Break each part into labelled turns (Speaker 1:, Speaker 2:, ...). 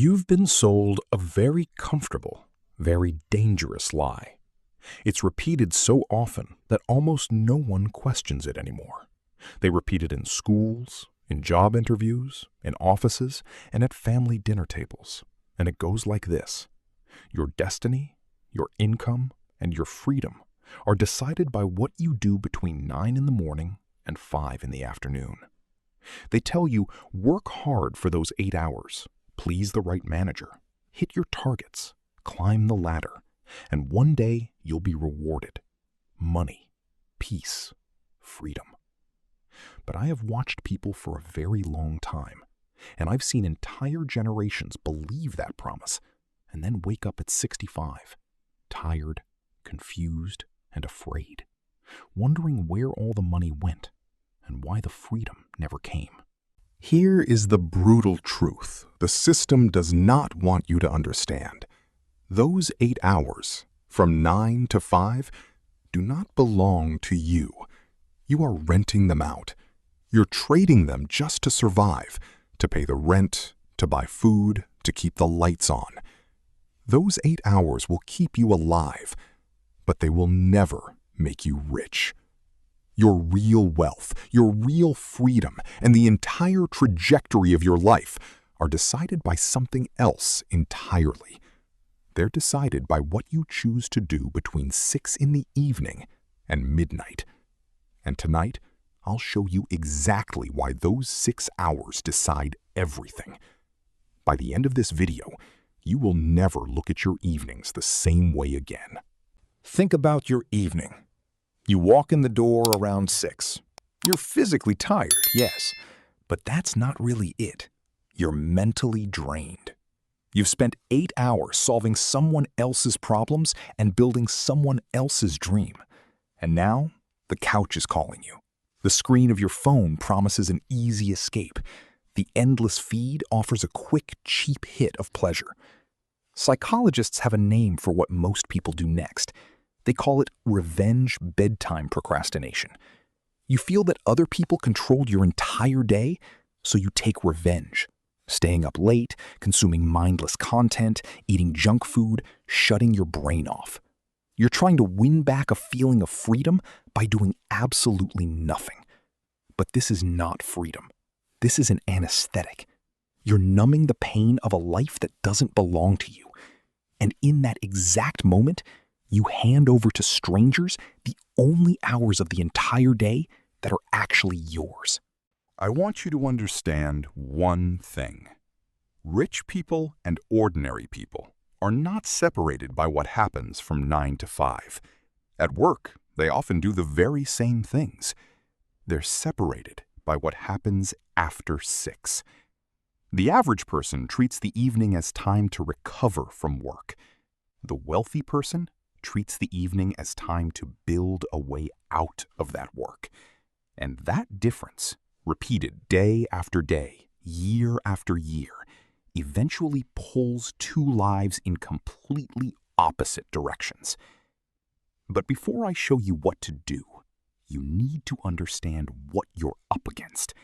Speaker 1: You've been sold a very comfortable, very dangerous lie. It's repeated so often that almost no one questions it anymore. They repeat it in schools, in job interviews, in offices, and at family dinner tables. And it goes like this. Your destiny, your income, and your freedom are decided by what you do between 9 in the morning and 5 in the afternoon. They tell you, work hard for those 8 hours, please the right manager, hit your targets, climb the ladder, and one day you'll be rewarded. Money, peace, freedom. But I have watched people for a very long time, and I've seen entire generations believe that promise and then wake up at 65, tired, confused, and afraid, wondering where all the money went and why the freedom never came.
Speaker 2: Here is the brutal truth the system does not want you to understand. Those 8 hours, from 9 to 5, do not belong to you. You are renting them out. You're trading them just to survive, to pay the rent, to buy food, to keep the lights on. Those 8 hours will keep you alive, but they will never make you rich. Your real wealth, your real freedom, and the entire trajectory of your life are decided by something else entirely. They're decided by what you choose to do between 6 in the evening and midnight. And tonight, I'll show you exactly why those 6 hours decide everything. By the end of this video, you will never look at your evenings the same way again.
Speaker 1: Think about your evening. You walk in the door around 6. You're physically tired, yes, but that's not really it. You're mentally drained. You've spent 8 hours solving someone else's problems and building someone else's dream. And now, the couch is calling you. The screen of your phone promises an easy escape. The endless feed offers a quick, cheap hit of pleasure. Psychologists have a name for what most people do next. They call it revenge bedtime procrastination. You feel that other people controlled your entire day, so you take revenge. Staying up late, consuming mindless content, eating junk food, shutting your brain off. You're trying to win back a feeling of freedom by doing absolutely nothing. But this is not freedom. This is an anesthetic. You're numbing the pain of a life that doesn't belong to you. And in that exact moment, you hand over to strangers the only hours of the entire day that are actually yours.
Speaker 2: I want you to understand one thing. Rich people and ordinary people are not separated by what happens from 9 to 5. At work, they often do the very same things. They're separated by what happens after 6. The average person treats the evening as time to recover from work. The wealthy person treats the evening as time to build a way out of that work. And that difference, repeated day after day, year after year, eventually pulls 2 lives in completely opposite directions. But before I show you what to do, you need to understand what you're up against,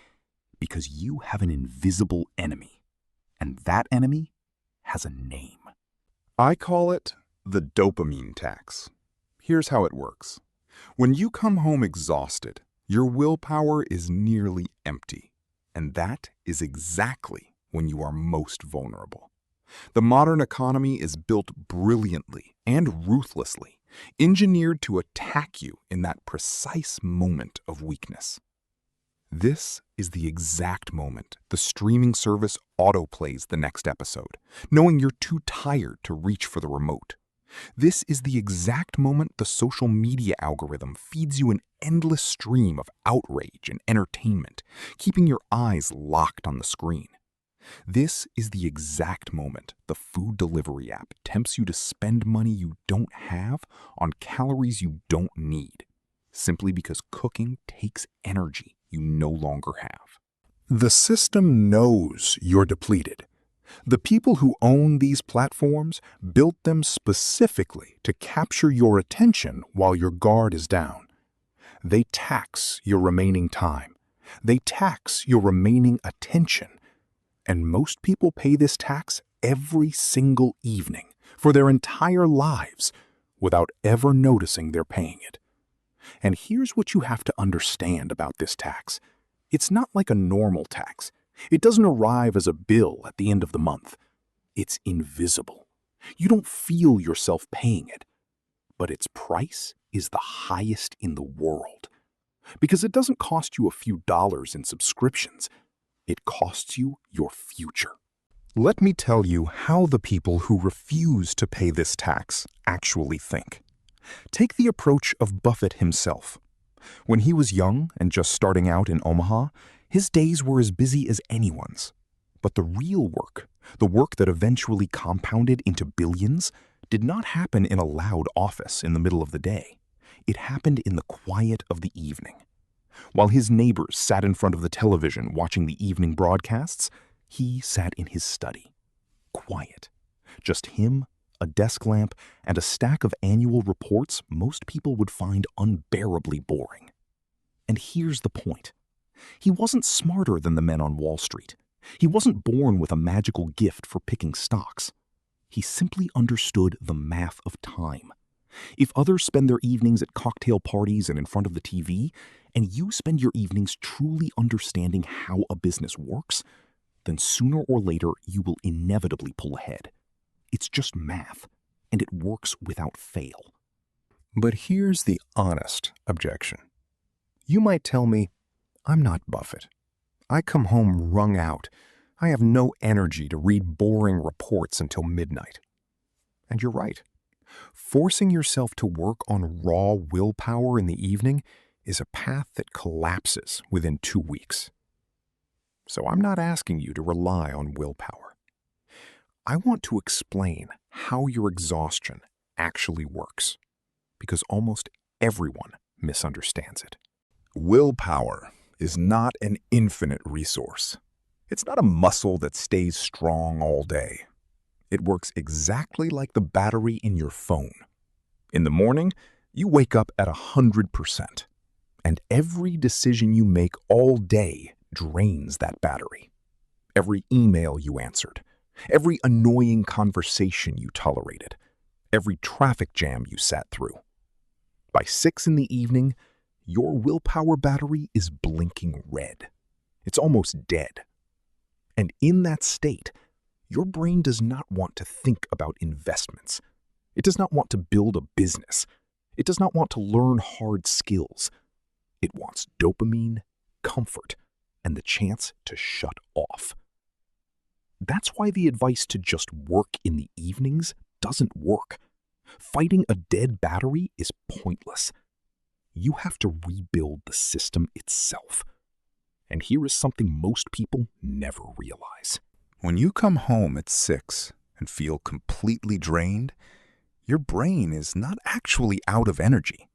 Speaker 2: because you have an invisible enemy, and that enemy has a name. I call it the dopamine tax. Here's how it works. When you come home exhausted, your willpower is nearly empty, and that is exactly when you are most vulnerable. The modern economy is built brilliantly and ruthlessly, engineered to attack you in that precise moment of weakness. This is the exact moment the streaming service autoplays the next episode, knowing you're too tired to reach for the remote. This is the exact moment the social media algorithm feeds you an endless stream of outrage and entertainment, keeping your eyes locked on the screen. This is the exact moment the food delivery app tempts you to spend money you don't have on calories you don't need, simply because cooking takes energy you no longer have. The system knows you're depleted. The people who own these platforms built them specifically to capture your attention while your guard is down. They tax your remaining time. They tax your remaining attention. And most people pay this tax
Speaker 1: every single evening for their entire lives without ever noticing they're paying it. And here's what you have to understand about this tax. It's not like a normal tax. It doesn't arrive as a bill at the end of the month. It's invisible. You don't feel yourself paying it. But its price is the highest in the world. Because it doesn't cost you a few dollars in subscriptions. It costs you your future. Let me tell you how the people who refuse to pay this tax actually think. Take the approach of Buffett himself. When he was young and just starting out in Omaha, his days were as busy as anyone's. But the real work, the work that eventually compounded into billions, did not happen in a loud office in the middle of the day. It happened in the quiet of the evening. While his neighbors sat in front of the television watching the evening broadcasts, he sat in his study. Quiet. Just him, a desk lamp, and a stack of annual reports most people would find unbearably boring. And here's the point. He wasn't smarter than the men on Wall Street. He wasn't born with a magical gift for picking stocks. He simply understood the math of time. If others spend their evenings at cocktail parties and in front of the TV, and you spend your evenings truly understanding how a business works, then sooner or later you will inevitably pull ahead. It's just math, and it works without fail. But here's the honest objection. You might tell me, I'm not Buffett. I come home wrung out. I have no energy to read boring reports until midnight. And you're right. Forcing yourself to work on raw willpower in the evening is a path that collapses within 2 weeks. So I'm not asking you to rely on willpower. I want to explain how your exhaustion actually works, because almost everyone misunderstands it. Willpower is not an infinite resource. It's not a muscle that stays strong all day. It works exactly like the battery in your phone. In the morning, you wake up at 100%, and every decision you make all day drains that battery. Every email you answered, every annoying conversation you tolerated, every traffic jam you sat through. By 6 in the evening, your willpower battery is blinking red. It's almost dead. And in that state, your brain does not want to think about investments. It does not want to build a business. It does not want to learn hard skills. It wants dopamine, comfort, and the chance to shut off. That's why the advice to just work in the evenings doesn't work. Fighting a dead battery is pointless. You have to rebuild the system itself. And here is something most people never realize. When you come home at 6 and feel completely drained, your brain is not actually out of energy.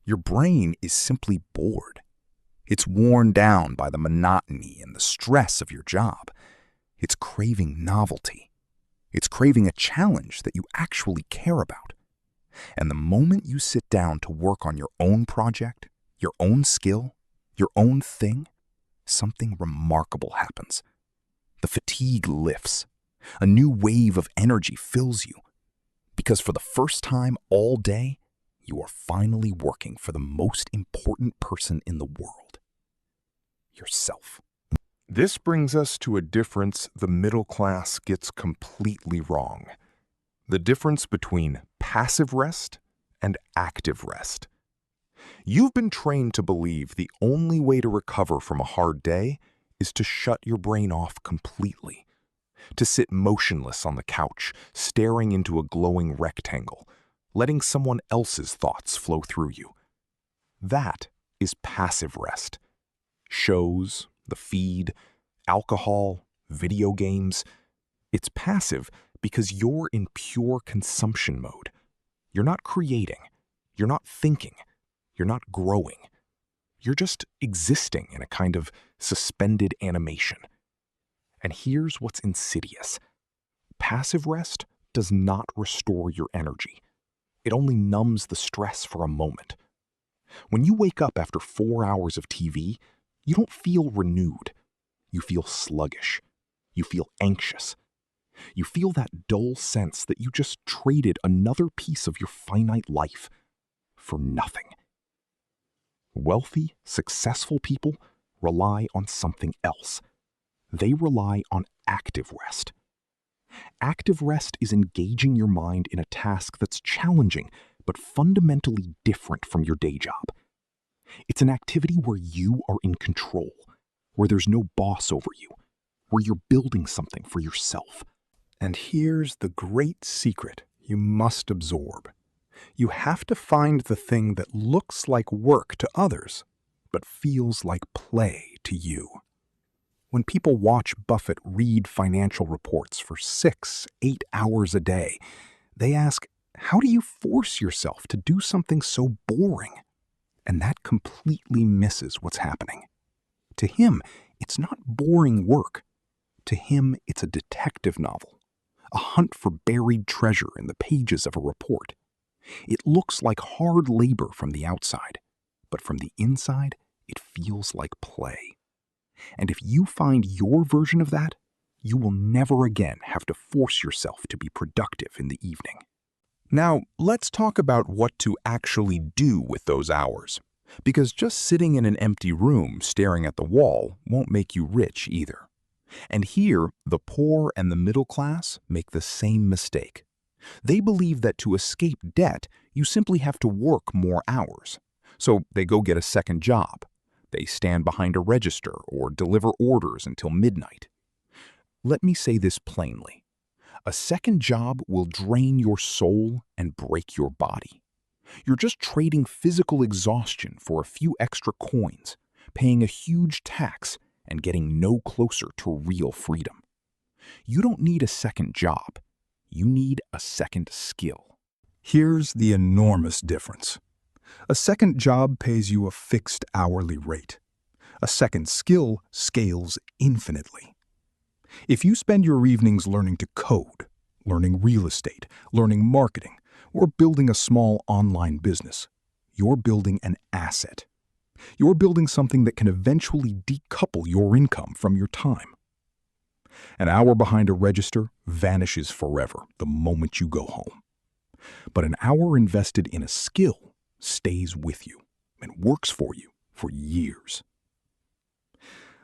Speaker 1: Your brain is simply bored. It's worn down by the monotony and the stress of your job. It's craving novelty. It's craving a challenge that you actually care about. And the moment you sit down to work on your own project, your own skill, your own thing, something remarkable happens. The fatigue lifts. A new wave of energy fills you. Because for the first time all day, you are finally working for the most important person in the world. Yourself. This brings us to a difference the middle class gets completely wrong. The difference between passive rest and active rest. You've been trained to believe the only way to recover from a hard day is to shut your brain off completely, to sit motionless on the couch, staring into a glowing rectangle, letting someone else's thoughts flow through you. That is passive rest. Shows, the feed, alcohol, video games. It's passive because you're in pure consumption mode. You're not creating. You're not thinking. You're not growing. You're just existing in a kind of suspended animation. And here's what's insidious. Passive rest does not restore your energy. It only numbs the stress for a moment. When you wake up after 4 hours of TV, you don't feel renewed. You feel sluggish. You feel anxious.
Speaker 2: You feel that dull sense that you just traded another piece of your finite life for nothing. Wealthy, successful people rely on something else. They rely on active rest. Active rest is engaging your mind in a task that's challenging but fundamentally different from your day job. It's an activity where you are in control, where there's no boss over you, where you're building something for yourself.
Speaker 1: And here's the great secret you must absorb. You have to find the thing that looks like work to others, but feels like play to you. When people watch Buffett read financial reports for 6-8 hours a day, they ask, how do you force yourself to do something so boring? And that completely misses what's happening. To him, it's not boring work. To him, it's a detective novel, a hunt for buried treasure in the pages of a report. It looks like hard labor from the outside, but from the inside, it feels like play. And if you find your version of that, you will never again have to force yourself to be productive in the evening.
Speaker 2: Now, let's talk about what to actually do with those hours, because just sitting in an empty room staring at the wall won't make you rich either. And here, the poor and the middle class make the same mistake. They believe that to escape debt, you simply have to work more hours. So they go get a second job. They stand behind a register or deliver orders until midnight. Let me say this plainly. A second job will drain your soul and break your body. You're just trading physical exhaustion for a few extra coins, paying a huge tax, and getting no closer to real freedom. You don't need a second job. You need a second skill.
Speaker 1: Here's the enormous difference. A second job pays you a fixed hourly rate. A second skill scales infinitely. If you spend your evenings learning to code, learning real estate, learning marketing, or building a small online business, you're building an asset. You're building something that can eventually decouple your income from your time. An hour behind a register vanishes forever the moment you go home. But an hour invested in a skill stays with you and works for you for years.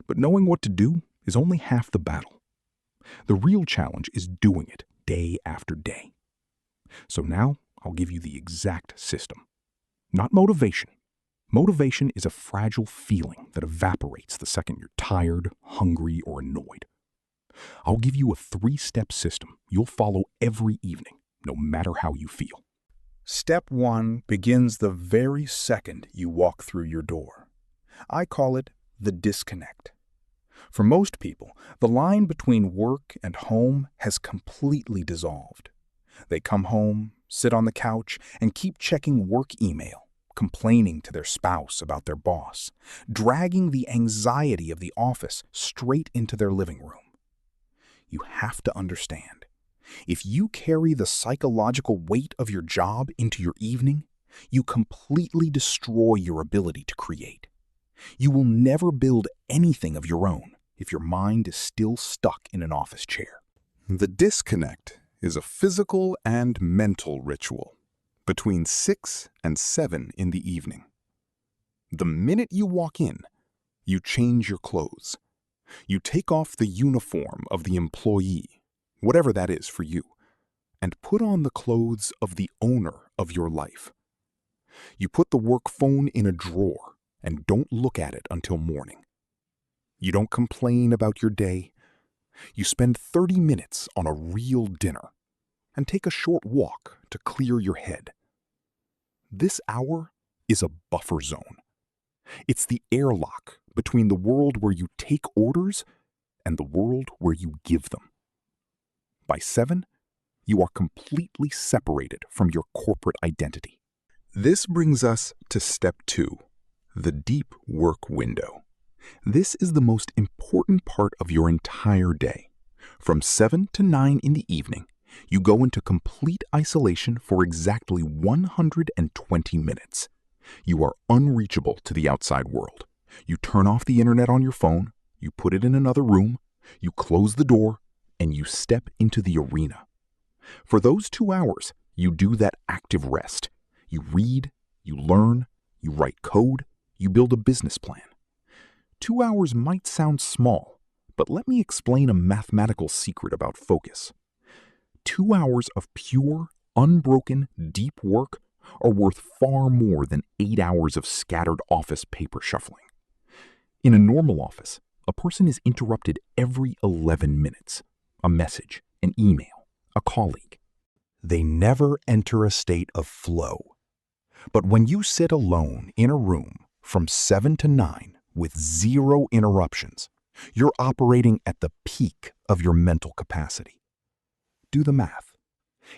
Speaker 1: But knowing what to do is only half the battle. The real challenge is doing it day after day. So now I'll give you the exact system. Not motivation. Motivation is a fragile feeling that evaporates the second you're tired, hungry, or annoyed. I'll give you a 3-step system you'll follow every evening, no matter how you feel. Step 1 begins the very second you walk through your door. I call it the disconnect. For most people, the line between work and home has completely dissolved. They come home, sit on the couch, and keep checking work email, complaining to their spouse about their boss, dragging the anxiety of the office straight into their living room. You have to understand, if you carry the psychological weight of your job into your evening, you completely destroy your ability to create. You will never build anything of your own if your mind is still stuck in an office chair. The disconnect is a physical and mental ritual between 6 and 7 in the evening. The minute you walk in, you change your clothes. You take off the uniform of the employee, whatever that is for you, and put on the clothes of the owner of your life. You put the work phone in a drawer and don't look at it until morning. You don't complain about your day. You spend 30 minutes on a real dinner and take a short walk to clear your head. This hour is a buffer zone. It's the airlock between the world where you take orders and the world where you give them. By 7, you are completely separated from your corporate identity. This brings us to step 2, the deep work window. This is the most important part of your entire day. From 7 to 9 in the evening, you go into complete isolation for exactly 120 minutes. You are unreachable to the outside world. You turn off the internet on your phone, you put it in another room, you close the door,
Speaker 2: and you step into the arena. For those 2 hours, you do that active rest. You read, you learn, you write code, you build a business plan. 2 hours might sound small, but let me explain a mathematical secret about focus. 2 hours of pure, unbroken, deep work are worth far more than 8 hours of scattered office paper shuffling. In a normal office, a person is interrupted every 11 minutes. A message, an email, a colleague. They never enter a state of flow. But when you sit alone in a room from 7 to 9 with 0 interruptions, you're operating at the peak of your mental capacity. Do the math.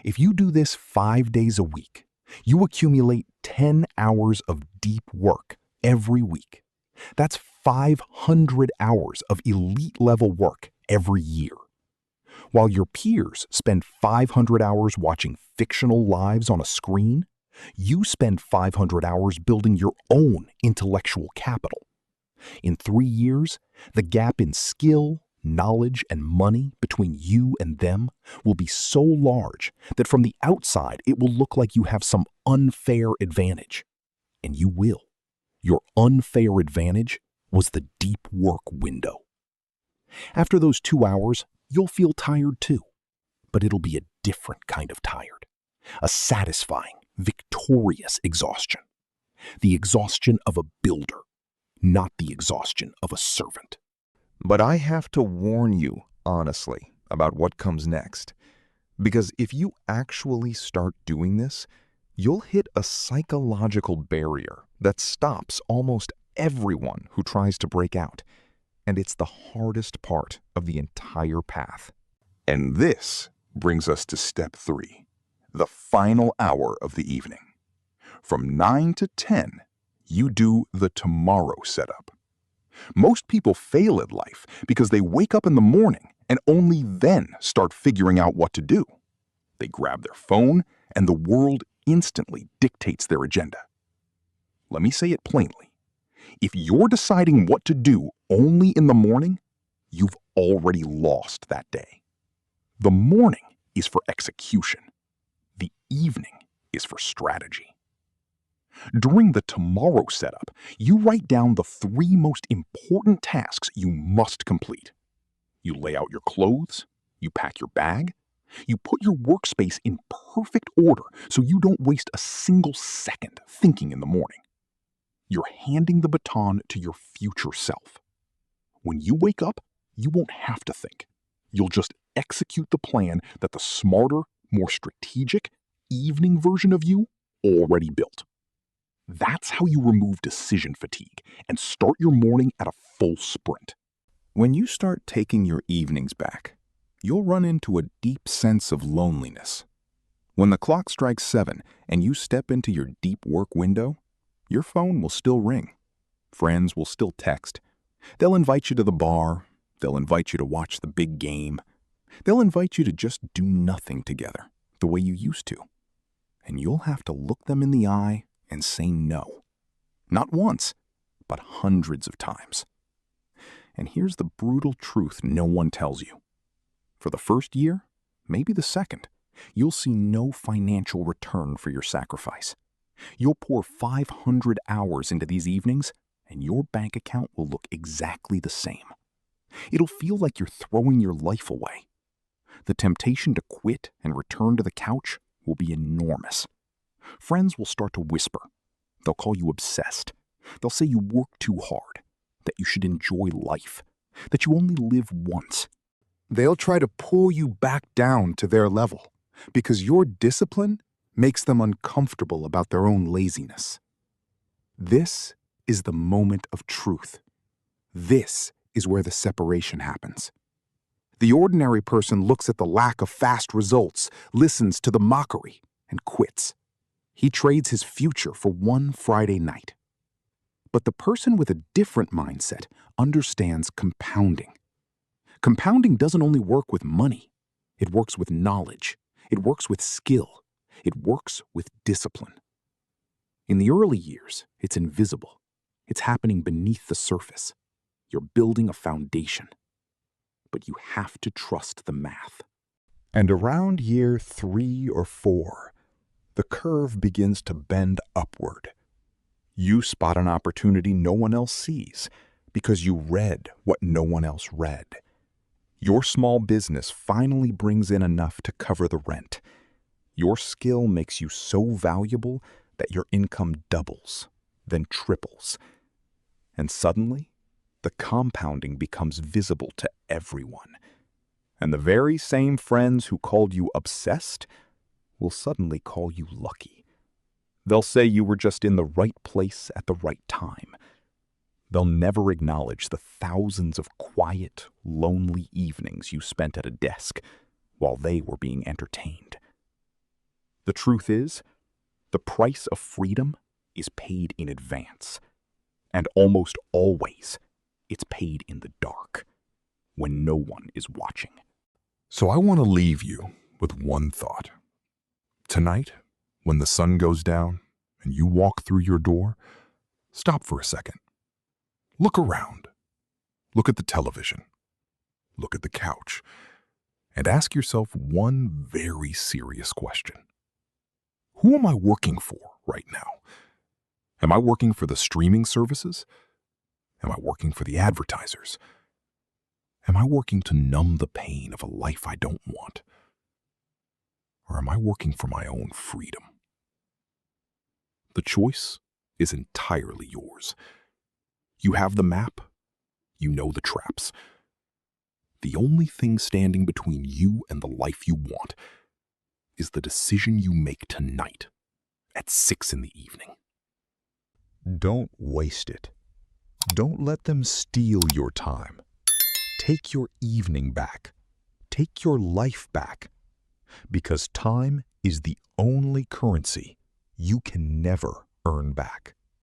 Speaker 2: If you do this 5 days a week, you accumulate 10 hours of deep work every week. That's 500 hours of elite-level work every year. While your peers spend 500 hours watching fictional lives on a screen, you spend 500 hours building your own intellectual capital. In 3 years, the gap in skill, knowledge, and money between you and them will be so large that from the outside it will look like you have some unfair advantage. And you will. Your unfair advantage was the deep work window. After those 2 hours, you'll feel tired too, but it'll be a different kind of tired. A satisfying, victorious exhaustion. The exhaustion of a builder, not the exhaustion of a servant.
Speaker 1: But I have to warn you, honestly, about what comes next. Because if you actually start doing this, you'll hit a psychological barrier that stops almost everyone who tries to break out. And it's the hardest part of the entire path.
Speaker 2: And this brings us to step 3, the final hour of the evening. From 9 to 10, you do the tomorrow setup. Most people fail at life because they wake up in the morning and only then start figuring out what to do. They grab their phone and the world instantly dictates their agenda. Let me say it plainly. If you're deciding what to do only in the morning, you've already lost that day. The morning is for execution. The evening is for strategy. During the tomorrow setup, you write down the 3 most important tasks you must complete. You lay out your clothes, you pack your bag, you put your workspace in perfect order so you don't waste a single second thinking in the morning. You're handing the baton to your future self. When you wake up, you won't have to think. You'll just execute the plan that the smarter, more strategic, evening version of you already built. That's how you remove decision fatigue and start your morning at a full sprint.
Speaker 1: When you start taking your evenings back, you'll run into a deep sense of loneliness. When the clock strikes 7 and you step into your deep work window, your phone will still ring. Friends will still text. They'll invite you to the bar. They'll invite you to watch the big game. They'll invite you to just do nothing together, the way you used to. And you'll have to look them in the eye and say no. Not once, but hundreds of times. And here's the brutal truth no one tells you. For the first year, maybe the second, you'll see no financial return for your sacrifice. You'll pour 500 hours into these evenings, and your bank account will look exactly the same. It'll feel like you're throwing your life away. The temptation to quit and return to the couch will be enormous. Friends will start to whisper. They'll call you obsessed. They'll say you work too hard, that you should enjoy life, that you only live once. They'll try to pull you back down to their level because your discipline makes them uncomfortable about their own laziness. This is the moment of truth. This is where the separation happens. The ordinary person looks at the lack of fast results, listens to the mockery, and quits. He trades his future for one Friday night. But the person with a different mindset understands compounding. Compounding doesn't only work with money. It works with knowledge. It works with skill. It works with discipline. In the early years, it's invisible. It's happening beneath the surface. You're building a foundation. but you have to trust the math.
Speaker 2: And around year 3 or 4, the curve begins to bend upward. You spot an opportunity no one else sees because you read what no one else read. Your small business finally brings in enough to cover the rent. Your skill makes you so valuable that your income doubles, then triples. And suddenly, the compounding becomes visible to everyone. And the very same friends who called you obsessed will suddenly call you lucky. They'll say you were just in the right place at the right time. They'll never acknowledge the thousands of quiet, lonely evenings you spent at a desk while they were being entertained. The truth is, the price of freedom is paid in advance. And almost always, it's paid in the dark, when no one is watching.
Speaker 1: So I want to leave you with one thought. Tonight, when the sun goes down and you walk through your door, stop for a second. Look around. Look at the television. Look at the couch. And ask yourself one very serious question. Who am I working for right now? Am I working for the streaming services? Am I working for the advertisers? Am I working to numb the pain of a life I don't want? Or am I working for my own freedom? The choice is entirely yours. You have the map. You know the traps. The only thing standing between you and the life you want is the decision you make tonight at 6 in the evening.
Speaker 2: Don't waste it. Don't let them steal your time. Take your evening back. Take your life back. Because time is the only currency you can never earn back.